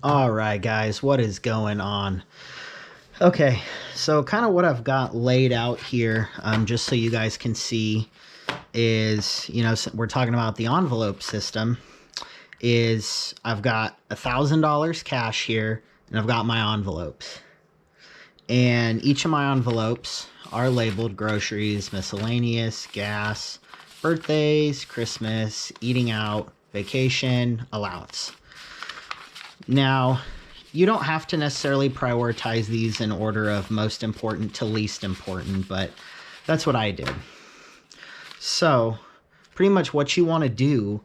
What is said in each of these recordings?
All right, guys, what is going on? Okay, so kind of what I've got laid out here, just so you guys can see, is, we're talking about the envelope system, is I've got $1,000 cash here, and I've got my envelopes. And each of my envelopes are labeled groceries, miscellaneous, gas, birthdays, Christmas, eating out, vacation, allowance. Now, you don't have to necessarily prioritize these in order of most important to least important, but that's what I did. So, pretty much what you want to do,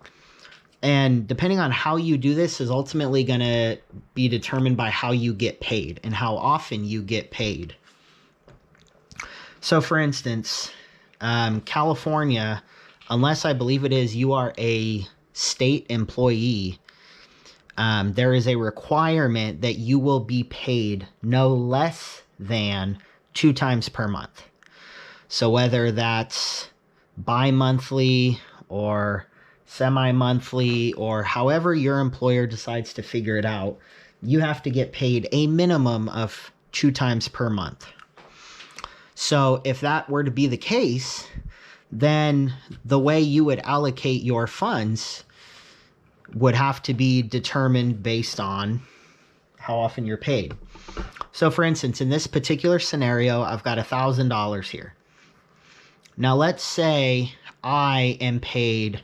and depending on how you do this, is ultimately going to be determined by how you get paid and how often you get paid. So, for instance, California, unless I believe it is you are a state employee, there is a requirement that you will be paid no less than 2 times per month. So whether that's bi-monthly or semi-monthly or however your employer decides to figure it out, you have to get paid a minimum of 2 times per month. So if that were to be the case, then the way you would allocate your funds would have to be determined based on how often you're paid. So for instance, in this particular scenario, I've got $1,000 here. Now let's say I'm paid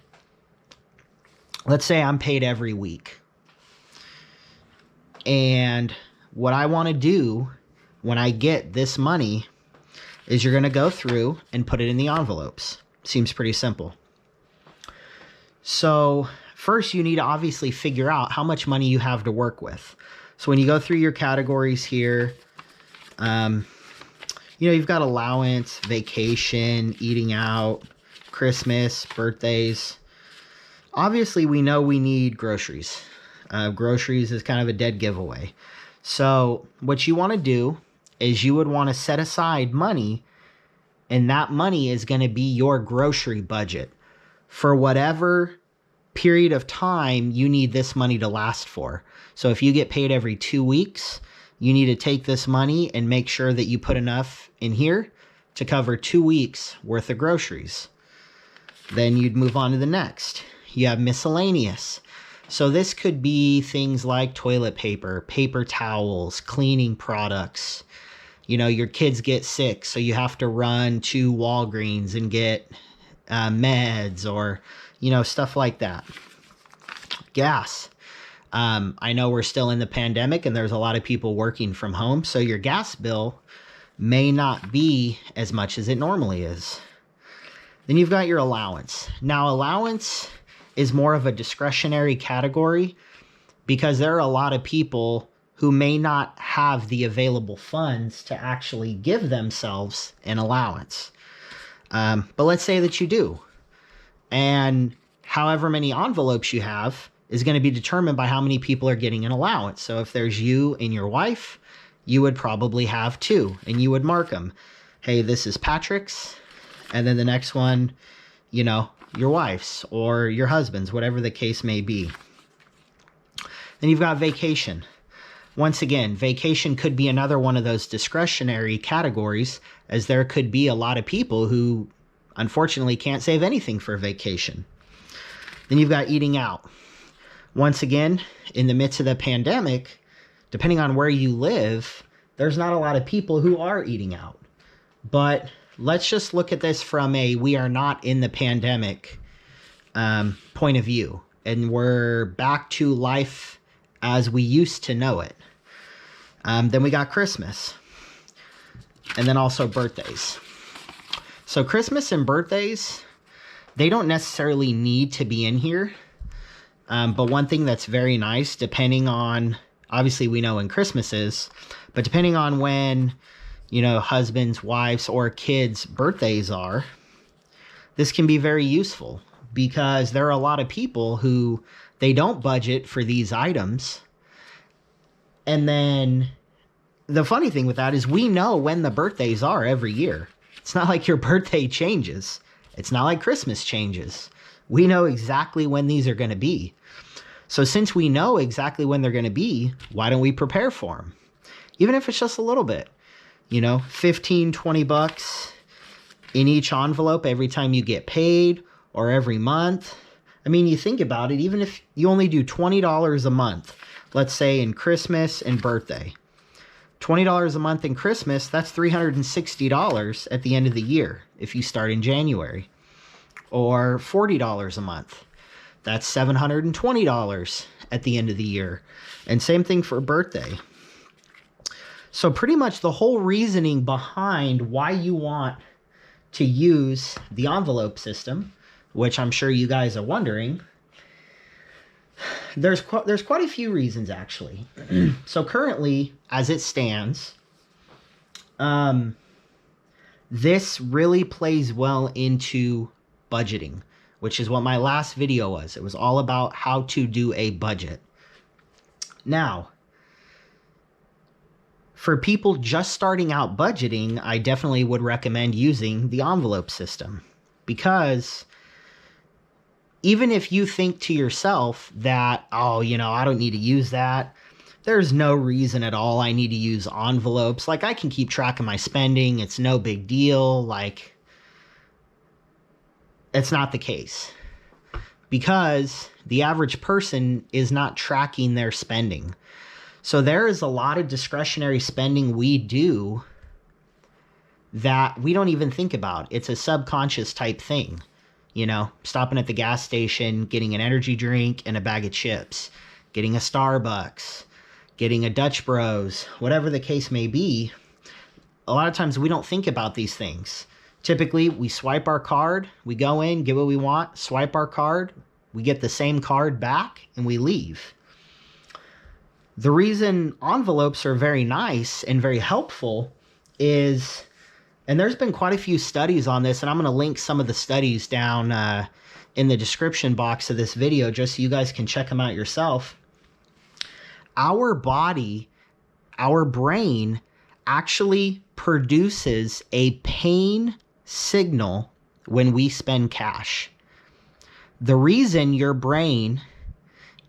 every week. And what I want to do when I get this money is you're going to go through and put it in the envelopes. Seems pretty simple. So first, you need to obviously figure out how much money you have to work with. So when you go through your categories here, you've got allowance, vacation, eating out, Christmas, birthdays. Obviously, we know we need groceries. Groceries is kind of a dead giveaway. So what you want to do is you would want to set aside money, and that money is going to be your grocery budget for whatever period of time you need this money to last for. So if you get paid every 2 weeks, you need to take this money and make sure that you put enough in here to cover 2 weeks worth of groceries. Then you'd move on to the next. You have miscellaneous. So this could be things like toilet paper, paper towels, cleaning products. Your kids get sick, so you have to run to Walgreens and get meds or stuff like that. Gas. I know we're still in the pandemic and there's a lot of people working from home, so your gas bill may not be as much as it normally is. Then you've got your allowance. Now, allowance is more of a discretionary category because there are a lot of people who may not have the available funds to actually give themselves an allowance. But let's say that you do. And however many envelopes you have is going to be determined by how many people are getting an allowance. So if there's you and your wife, you would probably have 2, and you would mark them. Hey, this is Patrick's, and then the next one, your wife's or your husband's, whatever the case may be. Then you've got vacation. Once again, vacation could be another one of those discretionary categories, as there could be a lot of people who unfortunately can't save anything for vacation. Then you've got eating out. Once again, in the midst of the pandemic, depending on where you live, there's not a lot of people who are eating out. But let's just look at this from a we are not in the pandemic point of view. And we're back to life as we used to know it. Then we got Christmas. And then also birthdays. So Christmas and birthdays, they don't necessarily need to be in here. But one thing that's very nice, depending on, obviously we know when Christmas is, but depending on when, husbands, wives, or kids' birthdays are, this can be very useful because there are a lot of people who they don't budget for these items. And then the funny thing with that is we know when the birthdays are every year. It's not like your birthday changes. It's not like Christmas changes. We know exactly when these are going to be. So since we know exactly when they're going to be, why don't we prepare for them? Even if it's just a little bit, 15, 20 bucks in each envelope every time you get paid or every month. I mean, you think about it, even if you only do $20 a month, let's say in Christmas and birthday, $20 a month in Christmas, that's $360 at the end of the year if you start in January. Or $40 a month, that's $720 at the end of the year. And same thing for birthday. So pretty much the whole reasoning behind why you want to use the envelope system, which I'm sure you guys are wondering, there's quite a few reasons actually. So currently, as it stands, this really plays well into budgeting, which is what my last video was. It was all about how to do a budget. Now, for people just starting out budgeting, I definitely would recommend using the envelope system, because even if you think to yourself that, oh, I don't need to use that, there's no reason at all I need to use envelopes. Like, I can keep track of my spending. It's no big deal. Like, it's not the case, because the average person is not tracking their spending. So there is a lot of discretionary spending we do that we don't even think about. It's a subconscious type thing. Stopping at the gas station, getting an energy drink and a bag of chips, getting a Starbucks, getting a Dutch Bros, whatever the case may be. A lot of times we don't think about these things. Typically, we swipe our card, we go in, get what we want, swipe our card, we get the same card back, and we leave. The reason envelopes are very nice and very helpful is, and there's been quite a few studies on this, and I'm going to link some of the studies down in the description box of this video just so you guys can check them out yourself. Our body, our brain, actually produces a pain signal when we spend cash. The reason your brain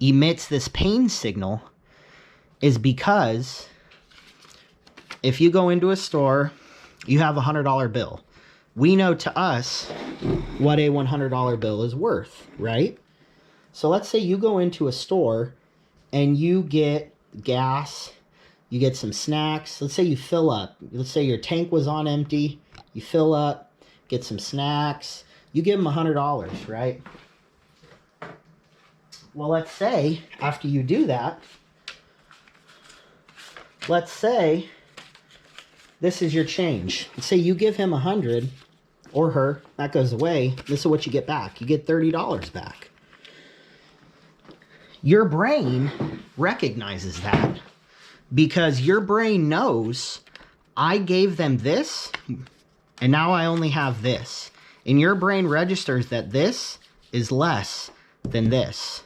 emits this pain signal is because if you go into a store, you have a $100 bill. We know to us what a $100 bill is worth, right? So let's say you go into a store and you get gas, you get some snacks. Let's say you fill up. Let's say your tank was on empty. You fill up, get some snacks. You give them $100, right? Well, let's say after you do that, let's say this is your change. Let's say you give him 100 or her, that goes away. This is what you get back. You get $30 back. Your brain recognizes that because your brain knows I gave them this and now I only have this. And your brain registers that this is less than this.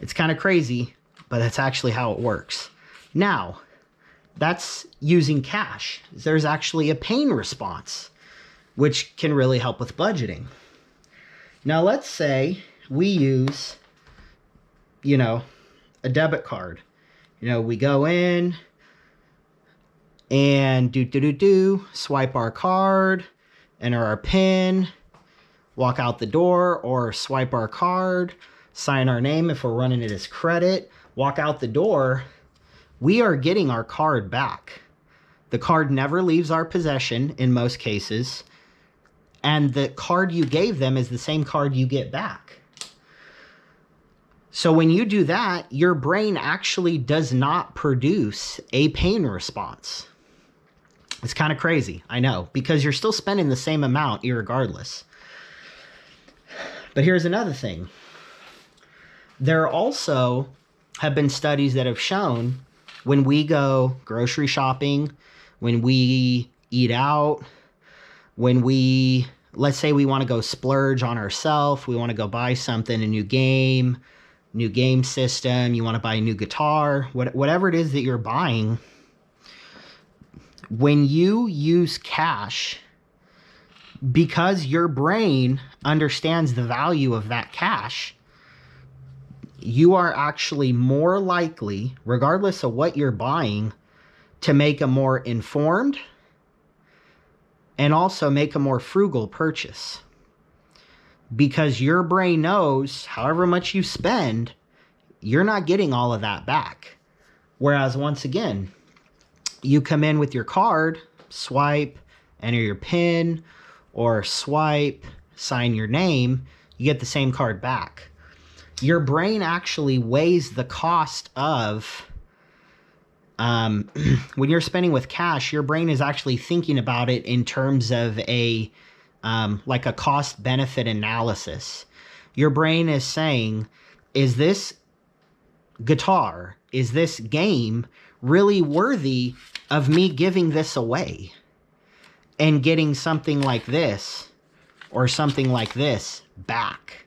It's kind of crazy, but that's actually how it works. Now, that's using cash. There's actually a pain response, which can really help with budgeting. Now, let's say we use, a debit card. We go in and swipe our card, enter our PIN, walk out the door, or swipe our card, sign our name if we're running it as credit, walk out the door. We are getting our card back. The card never leaves our possession in most cases, and the card you gave them is the same card you get back. So when you do that, your brain actually does not produce a pain response. It's kind of crazy, I know, because you're still spending the same amount irregardless. But here's another thing. There also have been studies that have shown when we go grocery shopping, when we eat out, when let's say we want to go splurge on ourselves, we want to go buy something, a new game system, you want to buy a new guitar, whatever it is that you're buying, when you use cash, because your brain understands the value of that cash, you are actually more likely, regardless of what you're buying, to make a more informed and also make a more frugal purchase. Because your brain knows however much you spend, you're not getting all of that back. Whereas once again, you come in with your card, swipe, enter your PIN, or swipe, sign your name, you get the same card back. Your brain actually weighs the cost of, when you're spending with cash, your brain is actually thinking about it in terms of a, like a cost benefit analysis. Your brain is saying, is this guitar, is this game really worthy of me giving this away and getting something like this or something like this back?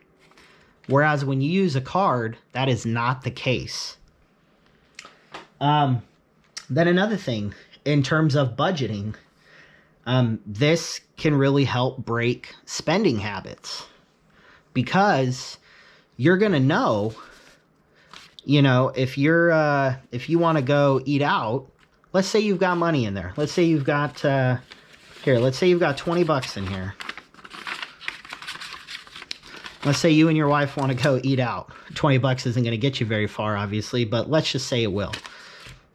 Whereas when you use a card, that is not the case. Then another thing, in terms of budgeting, this can really help break spending habits, because you're going to know, if you want to go eat out, let's say you've got money in there. Let's say you've got, let's say you've got 20 bucks in here. Let's say you and your wife want to go eat out. 20 bucks isn't going to get you very far, obviously, but let's just say it will.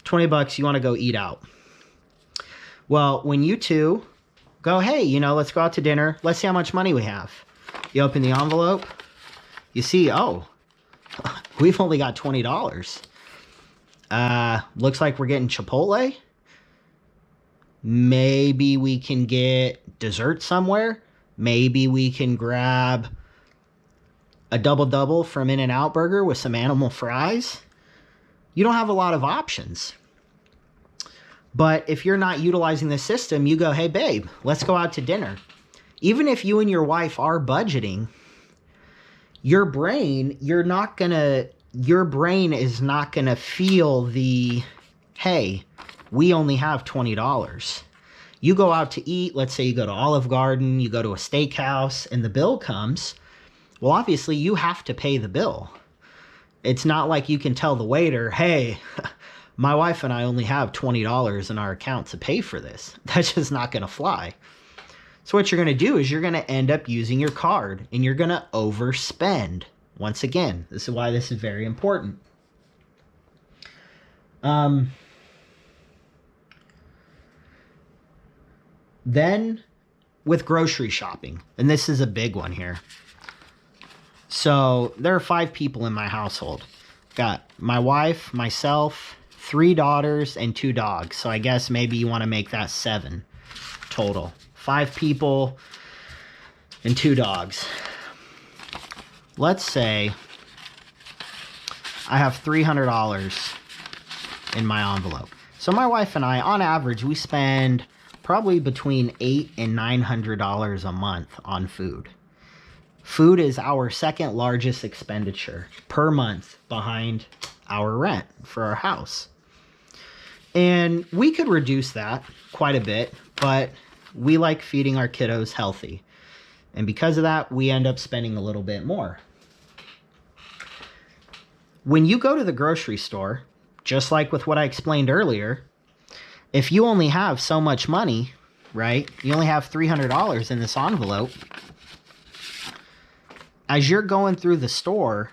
20 bucks, you want to go eat out. Well, when you two go, hey, let's go out to dinner. Let's see how much money we have. You open the envelope. You see, oh, we've only got $20. Looks like we're getting Chipotle. Maybe we can get dessert somewhere. Maybe we can grab a double-double from In-N-Out Burger with some animal fries. You don't have a lot of options. But if you're not utilizing the system, you go, hey, babe, let's go out to dinner. Even if you and your wife are budgeting, your brain is not going to feel the, hey, we only have $20. You go out to eat, let's say you go to Olive Garden, you go to a steakhouse, and the bill comes. Well, obviously, you have to pay the bill. It's not like you can tell the waiter, hey, my wife and I only have $20 in our account to pay for this. That's just not going to fly. So what you're going to do is you're going to end up using your card, and you're going to overspend. Once again, this is why this is very important. Then with grocery shopping, and this is a big one here. So there are 5 people in my household. Got my wife, myself, 3 daughters, and 2 dogs. So I guess maybe you want to make that 7 total. 5 people and 2 dogs. Let's say I have $300 in my envelope. So my wife and I, on average, we spend probably between $800 and $900 a month on food. Food is our second largest expenditure per month behind our rent for our house. And we could reduce that quite a bit, but we like feeding our kiddos healthy. And because of that, we end up spending a little bit more. When you go to the grocery store, just like with what I explained earlier, if you only have so much money, right? You only have $300 in this envelope. As you're going through the store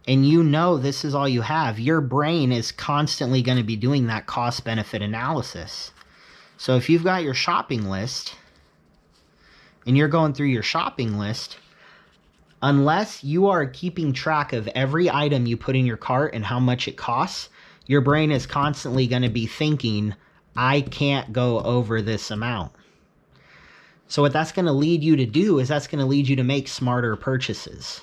and this is all you have, your brain is constantly going to be doing that cost-benefit analysis. So if you've got your shopping list and you're going through your shopping list, unless you are keeping track of every item you put in your cart and how much it costs, your brain is constantly going to be thinking, I can't go over this amount. So what that's going to lead you to do is that's going to lead you to make smarter purchases.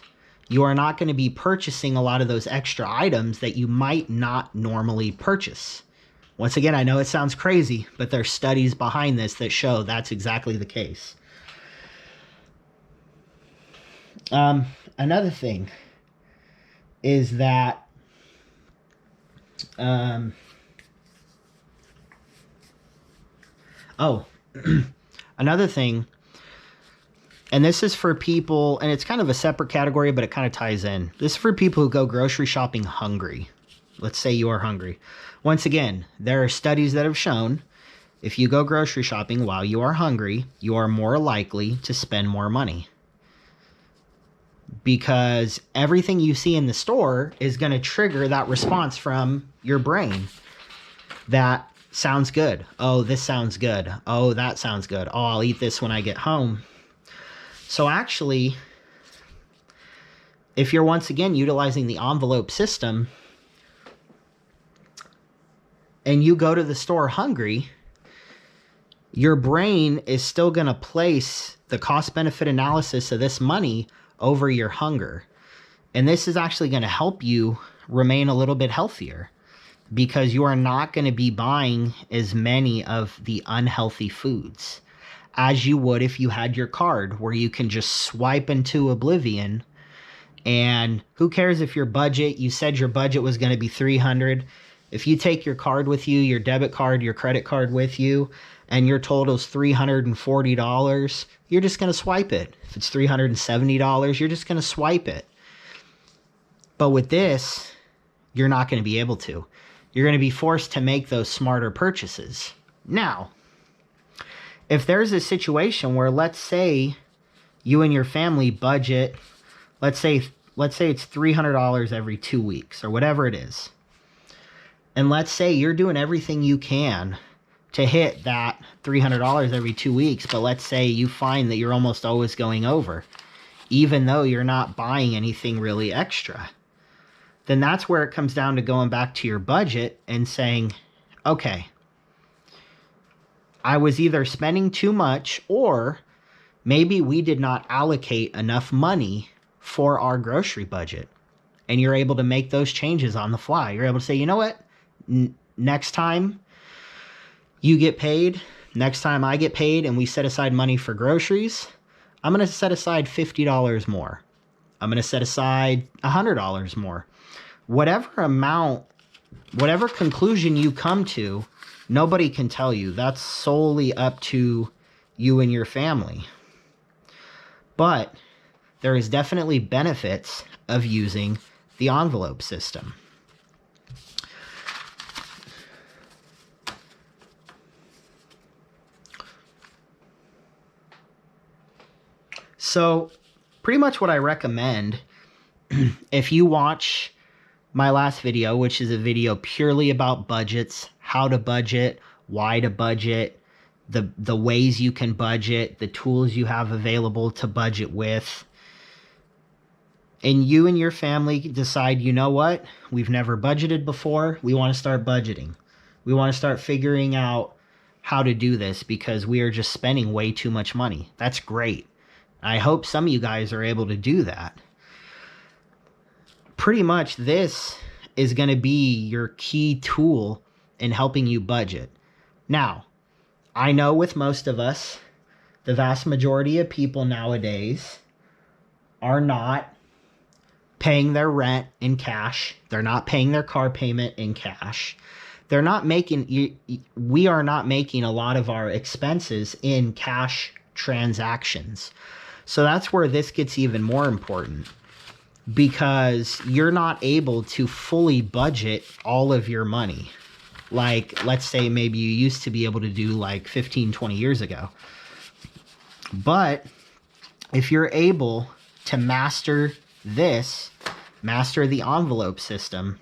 You are not going to be purchasing a lot of those extra items that you might not normally purchase. Once again, I know it sounds crazy, but there's studies behind this that show that's exactly the case. Another thing is that another thing And this is for people, and it's kind of a separate category, but it kind of ties in. This is for people who go grocery shopping hungry. Let's say you are hungry. Once again, there are studies that have shown if you go grocery shopping while you are hungry, you are more likely to spend more money. Because everything you see in the store is going to trigger that response from your brain. That sounds good. Oh, this sounds good. Oh, that sounds good. Oh, I'll eat this when I get home. So actually, if you're once again utilizing the envelope system and you go to the store hungry, your brain is still going to place the cost-benefit analysis of this money over your hunger. And this is actually going to help you remain a little bit healthier because you are not going to be buying as many of the unhealthy foods as you would if you had your card where you can just swipe into oblivion. And who cares if your budget, you said your budget was going to be $300. If you take your card with you, your debit card, your credit card with you, and your total's $340, you're just going to swipe it. If it's $370, you're just going to swipe it. But with this, you're not going to be able to. You're going to be forced to make those smarter purchases. Now, if there's a situation where, let's say you and your family budget, let's say it's $300 every 2 weeks or whatever it is. And let's say you're doing everything you can to hit that $300 every 2 weeks, but let's say you find that you're almost always going over, even though you're not buying anything really extra. Then that's where it comes down to going back to your budget and saying, okay, I was either spending too much or maybe we did not allocate enough money for our grocery budget. And you're able to make those changes on the fly. You're able to say, you know what? Next time you get paid, next time I get paid and we set aside money for groceries, I'm going to set aside $50 more. I'm going to set aside $100 more. Whatever amount, whatever conclusion you come to, nobody can tell you. That's solely up to you and your family. But there is definitely benefits of using the envelope system. So pretty much what I recommend, if you watch my last video, which is a video purely about budgets, how to budget, why to budget, the ways you can budget, the tools you have available to budget with, and you and your family decide, you know what, we've never budgeted before, we want to start budgeting. We want to start figuring out how to do this because we are just spending way too much money. That's great. I hope some of you guys are able to do that. Pretty much this is going to be your key tool in helping you budget. Now, I know with most of us, the vast majority of people nowadays are not paying their rent in cash. They're not paying their car payment in cash. They're not making, we are not making a lot of our expenses in cash transactions. So that's where this gets even more important because you're not able to fully budget all of your money. Like, let's say maybe you used to be able to do like 15, 20 years ago. But if you're able to master this, master the envelope system,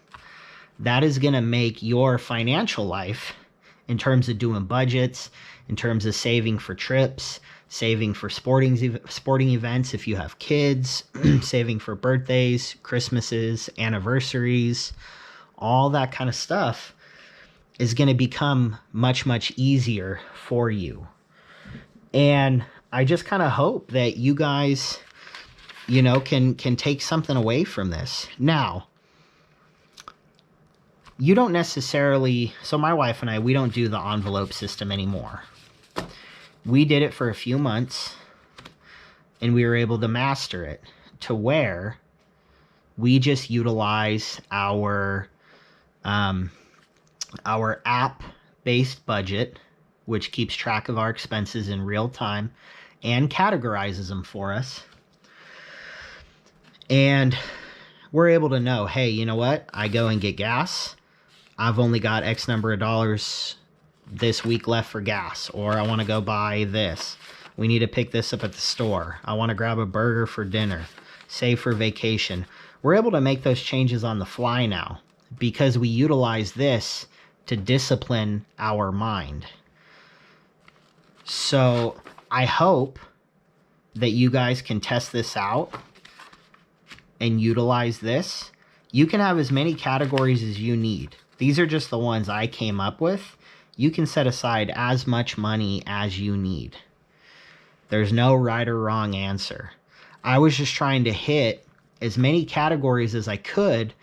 that is going to make your financial life, in terms of doing budgets, in terms of saving for trips, saving for sporting events if you have kids, saving for birthdays, Christmases, anniversaries, all that kind of stuff is going to become much, much easier for you. And I just kind of hope that you guys, you know, can take something away from this. Now, you don't necessarily, so my wife and I, we don't do the envelope system anymore. We did it for a few months and we were able to master it to where we just utilize our app-based budget, which keeps track of our expenses in real time. and categorizes them for us. And we're able to know, hey, you know what? I go and get gas. I've only got X number of dollars this week left for gas, or I want to go buy this. We need to pick this up at the store. I want to grab a burger for dinner, save for vacation. We're able to make those changes on the fly now because we utilize this to discipline our mind. So I hope that you guys can test this out and utilize this. You can have as many categories as you need. These are just the ones I came up with. You can set aside as much money as you need. There's no right or wrong answer. I was just trying to hit as many categories as I could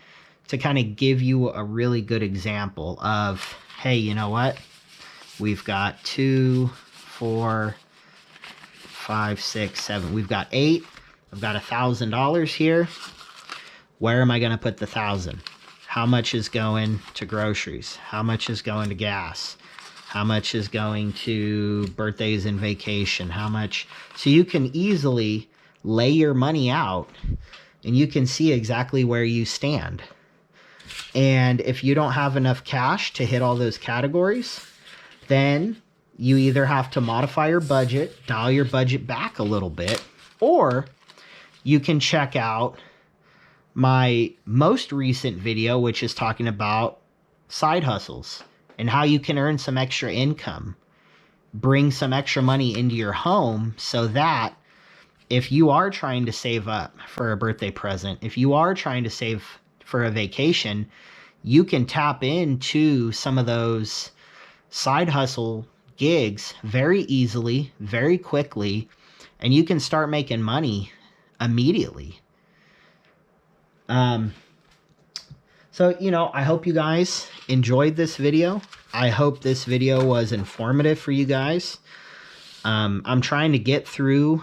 to kind of give you a really good example of, hey, you know what? We've got 2, 4, 5, 6, 7. We've got 8. I've got $1,000 here. Where am I going to put the 1,000? How much is going to groceries? How much is going to gas? How much is going to birthdays and vacation? How much? So you can easily lay your money out and you can see exactly where you stand. And if you don't have enough cash to hit all those categories, then you either have to modify your budget, dial your budget back a little bit, or you can check out my most recent video, which is talking about side hustles and how you can earn some extra income, bring some extra money into your home so that if you are trying to save up for a birthday present, if you are trying to save for a vacation, you can tap into some of those side hustle gigs very easily, very quickly, and you can start making money immediately. So, I hope you guys enjoyed this video. I hope this video was informative for you guys. I'm trying to get through,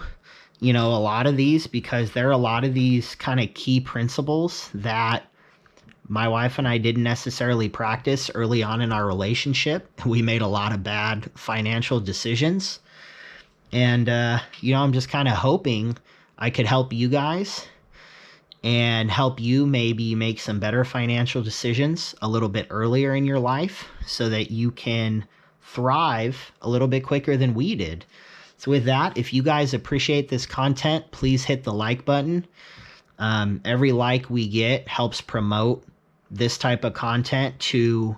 a lot of these because there are a lot of these kind of key principles that my wife and I didn't necessarily practice early on in our relationship. We made a lot of bad financial decisions. And, I'm just kind of hoping I could help you guys and help you maybe make some better financial decisions a little bit earlier in your life so that you can thrive a little bit quicker than we did. So with that, if you guys appreciate this content, please hit the like button. Every like we get helps promote this type of content to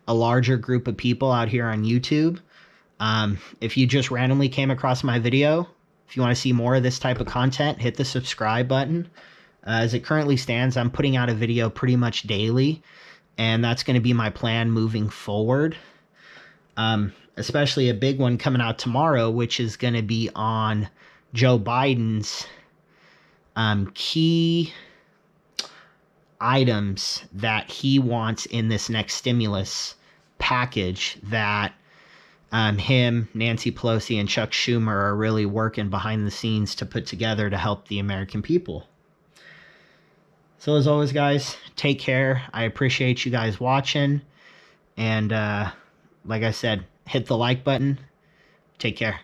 a larger group of people out here on YouTube. If you just randomly came across my video, if you want to see more of this type of content, hit the subscribe button. As it currently stands, I'm putting out a video pretty much daily, and that's going to be my plan moving forward. Especially a big one coming out tomorrow, which is going to be on Joe Biden's key items that he wants in this next stimulus package that him, Nancy Pelosi, and Chuck Schumer are really working behind the scenes to put together to help the American people. So as always, guys, take care. I appreciate you guys watching. And like I said, hit the like button. Take care.